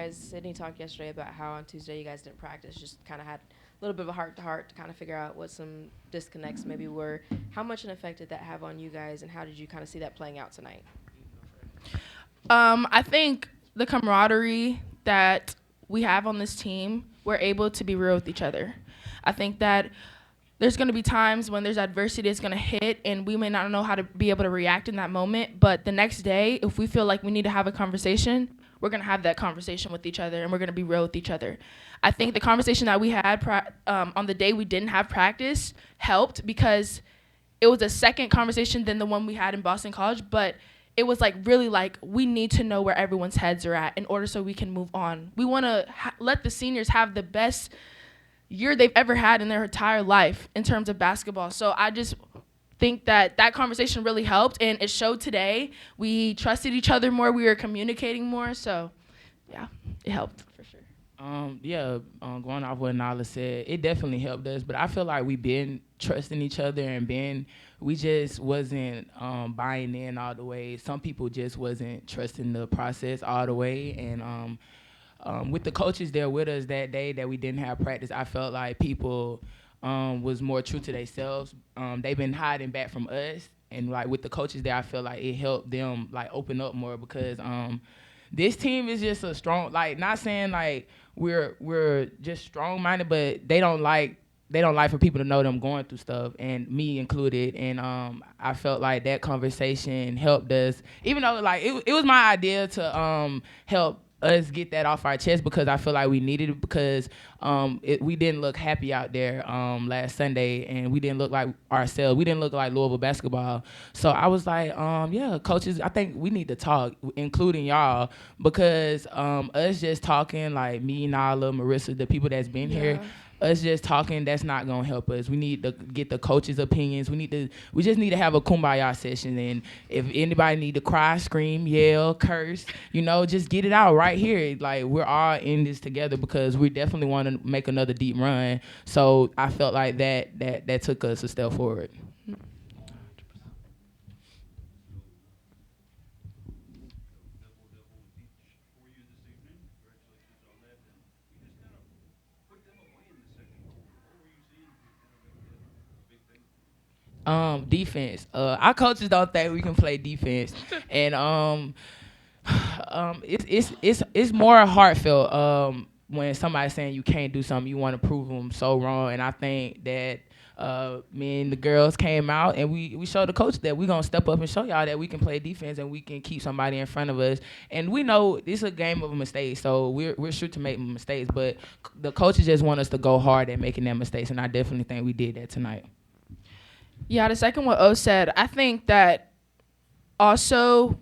Guys, Sydney talked yesterday about how on Tuesday you guys didn't practice, just kind of had a little bit of a heart to heart to kind of figure out what some disconnects maybe were. How much an effect did that have on you guys, and how did you kind of see that playing out tonight? I think the camaraderie that we have on this team, we're able to be real with each other. I think that there's going to be times when there's adversity that's going to hit and we may not know how to be able to react in that moment, but the next day if we feel like we need to have a conversation, we're going to have that conversation with each other and we're going to be real with each other. I think the conversation that we had on the day we didn't have practice helped because it was a second conversation than the one we had in Boston College, but it was like really like we need to know where everyone's heads are at in order so we can move on. We want to let the seniors have the best year they've ever had in their entire life in terms of basketball. So I just think that that conversation really helped, and it showed today. We trusted each other more. We were communicating more. So, yeah, it helped for sure. Going off what Nyla said, it definitely helped us. But I feel like we been trusting each other and we just wasn't buying in all the way. Some people just wasn't trusting the process all the way, and with the coaches there with us that day that we didn't have practice, I felt like people was more true to themselves. They've been hiding back from us, and like with the coaches there, I feel like it helped them like open up more because this team is just a strong. Like not saying like we're just strong minded, but they don't like for people to know them going through stuff, and me included. And I felt like that conversation helped us, even though like it was my idea to help us get that off our chest because I feel like we needed it because we didn't look happy out there last Sunday, and we didn't look like ourselves. We didn't look like Louisville basketball. So I was like, yeah, coaches, I think we need to talk, including y'all, because us just talking, like me, Nyla, Marissa, the people that's been here, us just talking, that's not gonna help us. We need to get the coaches' opinions. We just need to have a kumbaya session. And if anybody need to cry, scream, yell, curse, just get it out right here. Like we're all in this together because we definitely want to make another deep run. So I felt like that took us a step forward. Defense. Our coaches don't think we can play defense, and it's more heartfelt when somebody's saying you can't do something, you want to prove them so wrong. And I think that me and the girls came out and we showed the coach that we're gonna step up and show y'all that we can play defense and we can keep somebody in front of us. And we know this is a game of mistakes, so we're sure to make mistakes. But the coaches just want us to go hard at making that mistakes, and I definitely think we did that tonight. Yeah, to second what O said, I think that also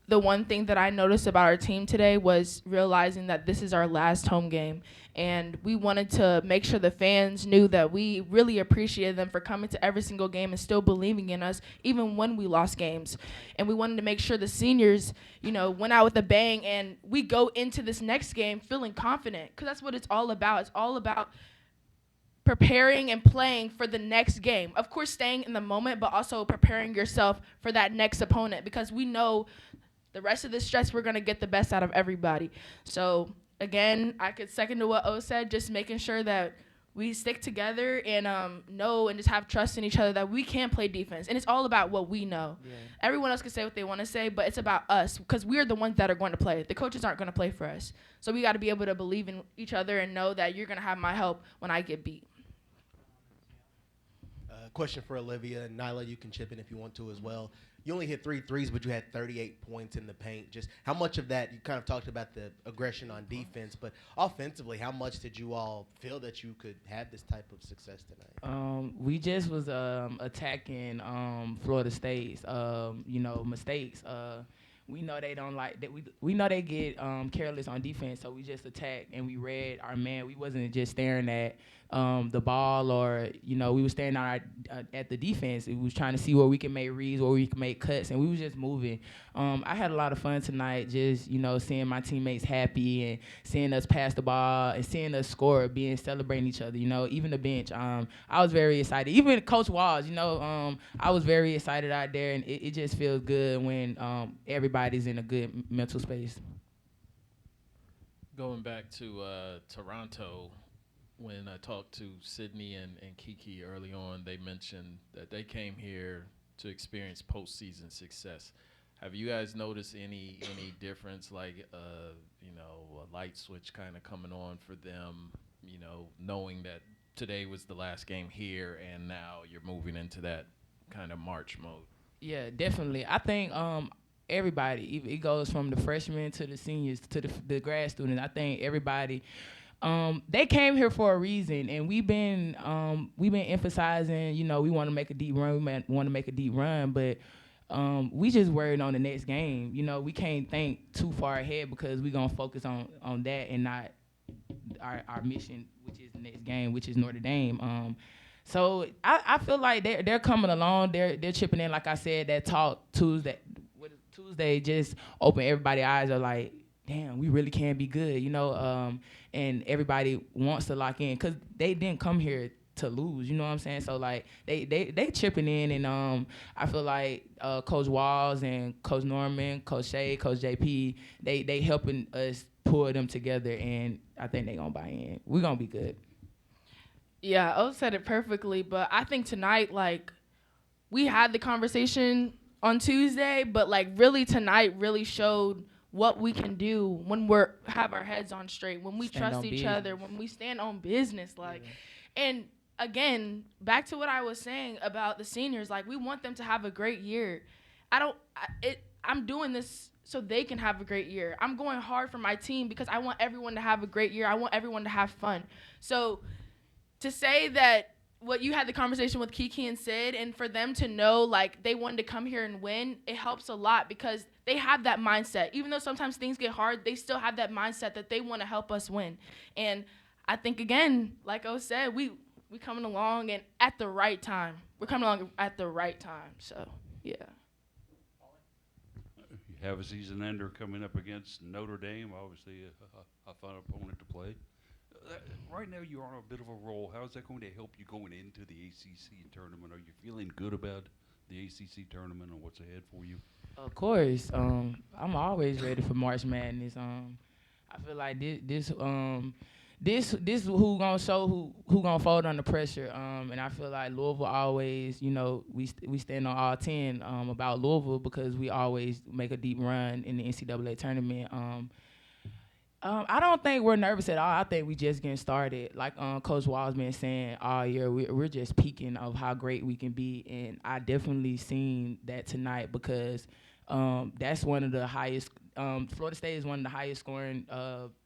the one thing that I noticed about our team today was realizing that this is our last home game. And we wanted to make sure the fans knew that we really appreciated them for coming to every single game and still believing in us, even when we lost games. And we wanted to make sure the seniors, went out with a bang and we go into this next game feeling confident, because that's what it's all about. It's all about preparing and playing for the next game. Of course, staying in the moment, but also preparing yourself for that next opponent, because we know the rest of this stretch we're going to get the best out of everybody. So, again, I could second to what O said, just making sure that we stick together and know and just have trust in each other that we can play defense. And it's all about what we know. Yeah. Everyone else can say what they want to say, but it's about us because we're the ones that are going to play. The coaches aren't going to play for us. So we got to be able to believe in each other and know that you're going to have my help when I get beat. Question for Olivia and Nyla. You can chip in if you want to as well. You only hit 3 threes, but you had 38 points in the paint. Just how much of that, you kind of talked about the aggression on defense, but offensively, how much did you all feel that you could have this type of success tonight? We just was attacking Florida State's mistakes. We know they don't like that. We know they get careless on defense, so we just attacked and we read our man. We wasn't just staring at the ball, or we were staring at the defense. We was trying to see where we can make reads, where we can make cuts, and we was just moving. I had a lot of fun tonight, just seeing my teammates happy and seeing us pass the ball and seeing us score, celebrating each other. Even the bench. I was very excited. Even Coach Walls, I was very excited out there, and it just feels good when everybody's in a good mental space. Going back to Toronto, when I talked to Sydney and Kiki early on, they mentioned that they came here to experience postseason success. Have you guys noticed any difference, like a light switch kind of coming on for them? Knowing that today was the last game here, and now you're moving into that kind of March mode. Yeah, definitely. I think everybody, it goes from the freshmen to the seniors to the grad students. I think everybody, they came here for a reason, and we've been emphasizing, we want to make a deep run. We want to make a deep run, but we just worried on the next game. We can't think too far ahead because we're gonna focus on that and not our mission, which is the next game, which is Notre Dame. So I feel like they're coming along. They're chipping in. Like I said, that talk Tuesday just opened everybody's eyes. Are like, damn, we really can be good, and everybody wants to lock in because they didn't come here to lose. You know what I'm saying? So like they chipping in, and I feel like Coach Walls and Coach Norman, Coach Shay, Coach JP, they helping us pull them together, and I think they gonna buy in. We're gonna be good. Yeah, O said it perfectly, but I think tonight, like, we had the conversation on Tuesday, but like really tonight really showed what we can do when we're have our heads on straight, when we Stand trust on each business. other, when we stand on business, like, and again, back to what I was saying about the seniors, like we want them to have a great year. I'm doing this so they can have a great year. I'm going hard for my team because I want everyone to have a great year. I want everyone to have fun. So to say that what you had the conversation with Kiki and Sid, and for them to know like they wanted to come here and win, it helps a lot because they have that mindset. Even though sometimes things get hard, they still have that mindset that they want to help us win. And I think again, like O said, we coming along and at the right time. We're coming along at the right time. So yeah. You have a season ender coming up against Notre Dame, obviously a fun opponent to play. Right now you're on a bit of a roll. How is that going to help you going into the ACC tournament? Are you feeling good about the ACC tournament and what's ahead for you? Of course, I'm always ready for March Madness. I feel like this who gonna show who gonna fold under pressure. And I feel like Louisville always, we stand on all 10 about Louisville because we always make a deep run in the NCAA tournament. I don't think we're nervous at all. I think we just getting started. Like Coach Wall's been saying all year, we're just peaking of how great we can be, and I definitely seen that tonight because that's one of the highest. Florida State is one of the highest scoring.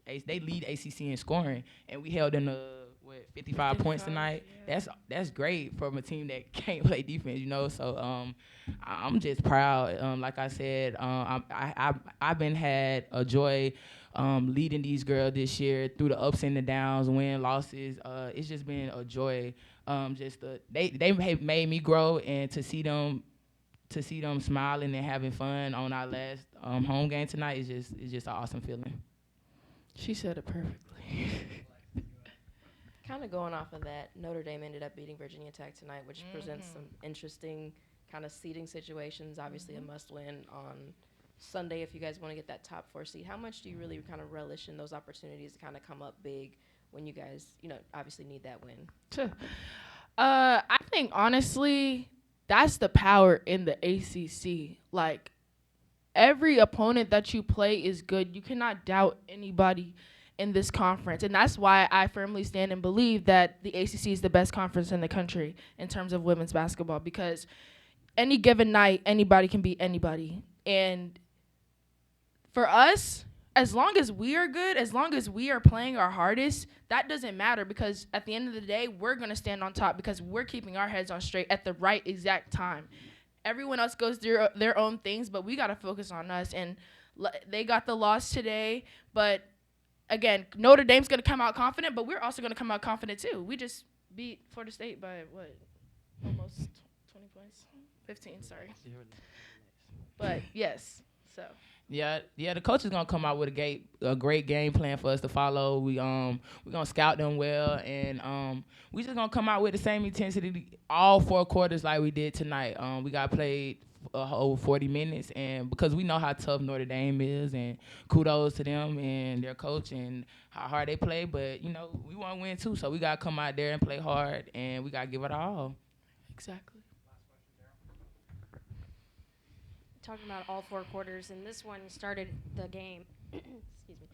They lead ACC in scoring, and we held them to 55 points tonight. Yeah. That's great from a team that can't play defense, So I'm just proud. Like I said, I've been had a joy. Leading these girls this year through the ups and the downs, win, losses. It's just been a joy. They have made me grow, and to see them smiling and having fun on our last home game tonight is just an awesome feeling. She said it perfectly. Kind of going off of that, Notre Dame ended up beating Virginia Tech tonight, which presents some interesting kind of seeding situations. Obviously, a must-win on Sunday if you guys want to get that top 4 seed. How much do you really kind of relish in those opportunities to kind of come up big when you guys, obviously need that win? I think honestly, that's the power in the ACC. Like every opponent that you play is good. You cannot doubt anybody in this conference, and that's why I firmly stand and believe that the ACC is the best conference in the country in terms of women's basketball because any given night, anybody can beat anybody. And for us, as long as we are good, as long as we are playing our hardest, that doesn't matter because at the end of the day, we're going to stand on top because we're keeping our heads on straight at the right exact time. Everyone else goes through their own things, but we got to focus on us. And they got the loss today, but again, Notre Dame's going to come out confident, but we're also going to come out confident too. We just beat Florida State by, almost 20 points? 15, sorry. But, yes, so. Yeah, the coach is gonna come out with a great game plan for us to follow. We're gonna scout them well, and we just gonna come out with the same intensity all 4 quarters like we did tonight. We got played a whole 40 minutes, and because we know how tough Notre Dame is, and kudos to them and their coach and how hard they play. But you know, we want to win too, so we gotta come out there and play hard, and we gotta give it our all. Exactly. Talking about all four quarters, and this one started the game, excuse me,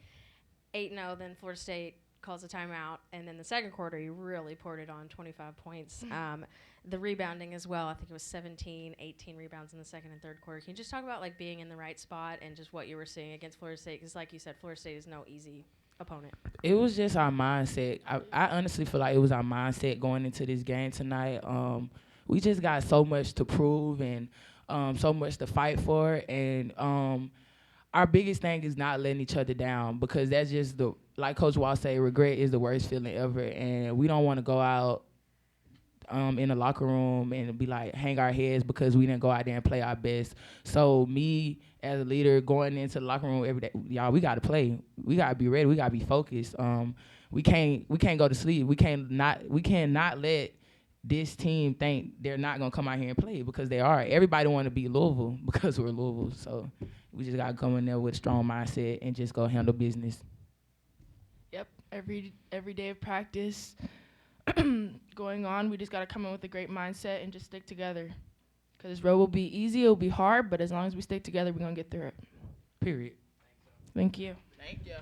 8-0, then Florida State calls a timeout, and then the second quarter, you really poured it on, 25 points. The rebounding as well, I think it was 17, 18 rebounds in the second and third quarter. Can you just talk about, like, being in the right spot and just what you were seeing against Florida State? Because, like you said, Florida State is no easy opponent. It was just our mindset. I honestly feel like it was our mindset going into this game tonight. We just got so much to prove and so much to fight for, and our biggest thing is not letting each other down, because that's just like Coach Wall say, regret is the worst feeling ever, and we don't want to go out in the locker room and be like, hang our heads because we didn't go out there and play our best. So me as a leader going into the locker room every day, y'all, we got to play. We got to be ready. We got to be focused. We can't go to sleep. We cannot let this team think they're not going to come out here and play, because they are. Everybody want to beat Louisville because we're Louisville. So we just got to come in there with a strong mindset and just go handle business. Yep. Every day of practice going on, we just got to come in with a great mindset and just stick together. Because this road will be easy, it'll be hard, but as long as we stick together, we're going to get through it. Period. Thank you. Thank you.